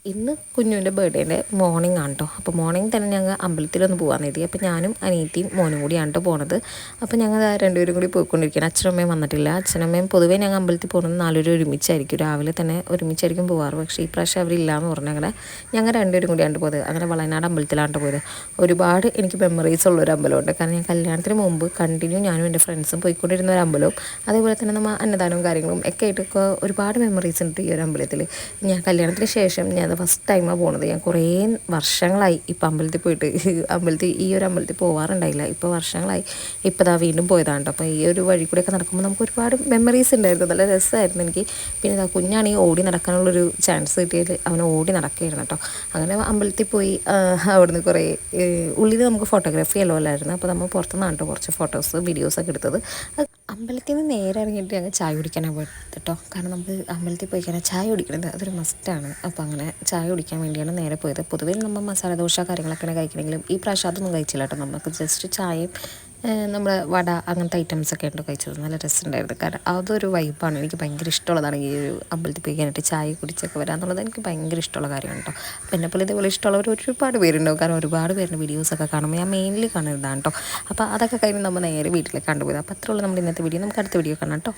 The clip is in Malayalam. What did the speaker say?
ഇന്ന് കുഞ്ഞുവിൻ്റെ ബർത്ത്ഡേൻ്റെ മോർണിംഗ് ആണ് കേട്ടോ. അപ്പോൾ മോർണിംഗ് തന്നെ ഞങ്ങൾ അമ്പലത്തിലൊന്ന് പോകാൻ എത്തി. അപ്പോൾ ഞാനും അനിയത്തിയും മോനും കൂടിയാണ് കേട്ടോ പോണത്. അപ്പോൾ ഞങ്ങൾ രണ്ടുപേരും കൂടി പോയിക്കൊണ്ടിരിക്കുകയാണ്. അച്ഛനമ്മയും വന്നിട്ടില്ല. അച്ഛനമ്മയും പൊതുവേ ഞങ്ങൾ അമ്പലത്തിൽ പോകുന്നത് 4 പേരും ഒരുമിച്ചായിരിക്കും, രാവിലെ തന്നെ ഒരുമിച്ചായിരിക്കും പോകാറ്. പക്ഷേ ഈ പ്രാവശ്യം അവരില്ല എന്ന് പറഞ്ഞാൽ അങ്ങനെ ഞങ്ങൾ രണ്ടുപേരും കൂടിയാണ് പോയത്. അങ്ങനെ വളയനാട് അമ്പലത്തിലാണ് പോയത്. ഒരുപാട് എനിക്ക് മെമ്മറീസ് ഉള്ളൊരു അമ്പലമുണ്ട്. കാരണം ഞാൻ കല്യാണത്തിന് മുമ്പ് കണ്ടിന്യൂ ഞാനും എൻ്റെ ഫ്രണ്ട്സും പോയിക്കൊണ്ടിരുന്ന ഒരു അമ്പലവും അതേപോലെ തന്നെ നമ്മൾ അന്നദാനവും കാര്യങ്ങളും ഒക്കെ ആയിട്ടൊക്കെ ഒരുപാട് മെമ്മറീസ് ഉണ്ട് ഈ ഒരു അമ്പലത്തിൽ. ഞാൻ കല്യാണത്തിന് ശേഷം ഞാൻ ഫസ്റ്റ് ടൈമാണ് പോകുന്നത്. ഞാൻ കുറേ വർഷങ്ങളായി ഇപ്പം അമ്പലത്തിൽ പോയിട്ട് ഈ ഒരു അമ്പലത്തിൽ പോകാറുണ്ടായില്ല. ഇപ്പോൾ വർഷങ്ങളായി ഇപ്പോൾ ദാ വീണ്ടും പോയതാണ് കേട്ടോ. അപ്പോൾ ഈ ഒരു വഴി കൂടെയൊക്കെ നടക്കുമ്പോൾ നമുക്ക് ഒരുപാട് മെമ്മറീസ് ഉണ്ടായിരുന്നു. നല്ല രസമായിരുന്നു എനിക്ക്. പിന്നെ ഇതാ കുഞ്ഞാണെങ്കിൽ ഓടി നടക്കാനുള്ളൊരു ചാൻസ് കിട്ടിയത് അവൻ ഓടി നടക്കുകയായിരുന്നു കേട്ടോ. അങ്ങനെ അമ്പലത്തിൽ പോയി അവിടുന്ന് കുറേ ഉള്ളിൽ നമുക്ക് ഫോട്ടോഗ്രാഫി എല്ലാം അല്ലായിരുന്നു. അപ്പോൾ നമ്മൾ പുറത്തുനിന്നാണ് കേട്ടോ കുറച്ച് ഫോട്ടോസ് വീഡിയോസൊക്കെ എടുത്തത്. അമ്പലത്തിൽ നിന്ന് നേരെ ഇറങ്ങിയിട്ട് ഞങ്ങൾ ചായ കുടിക്കാനാണ് പോയത് കേട്ടോ. കാരണം നമുക്ക് അമ്പലത്തിൽ പോയി കഴിഞ്ഞാൽ ചായ കുടിക്കുന്നത് അതൊരു മസ്റ്റാണ്. അപ്പോൾ അങ്ങനെ ചായ കുടിക്കാൻ വേണ്ടിയാണ് നേരെ പോയത്. പൊതുവേ നമ്മൾ മസാല ദോശ കാര്യങ്ങളൊക്കെയാണ് കഴിക്കണമെങ്കിലും ഈ പ്രാവശ്യം അതൊന്നും കഴിച്ചില്ല കേട്ടോ. നമുക്ക് ജസ്റ്റ് ചായയും നമ്മുടെ വട അങ്ങനത്തെ ഐറ്റംസൊക്കെ ഉണ്ട് കഴിച്ചത്. നല്ല രസമുണ്ടായിരുന്നു. കാരണം അതൊരു വൈബാണ്. എനിക്ക് ഭയങ്കര ഇഷ്ടമുള്ളതാണ് ഈ ഒരു അമ്പലത്തിൽ പോയി കഴിഞ്ഞിട്ട് ചായ കുടിച്ചൊക്കെ വരാമെന്നുള്ളത് എനിക്ക് ഭയങ്കര ഇഷ്ടമുള്ള കാര്യമാണ് കേട്ടോ. അപ്പോൾ എന്നെപ്പോലെ ഇതേപോലെ ഇഷ്ടമുള്ളവർ ഒരുപാട് പേരുണ്ടാവും. കാരണം ഒരുപാട് പേരുടെ വീഡിയോസൊക്കെ കാണുമ്പോൾ ഞാൻ മെയിൻലി കാണുന്നതാണ് കേട്ടോ. അപ്പോൾ അതൊക്കെ കഴിഞ്ഞ് നമ്മൾ നേരെ വീട്ടിലേക്ക് കണ്ടുപോയത്. അപ്പോൾ അത്രയുള്ള നമ്മുടെ ഇന്നത്തെ വീഡിയോ. നമുക്ക് അടുത്ത വീഡിയോ കാണാം കേട്ടോ.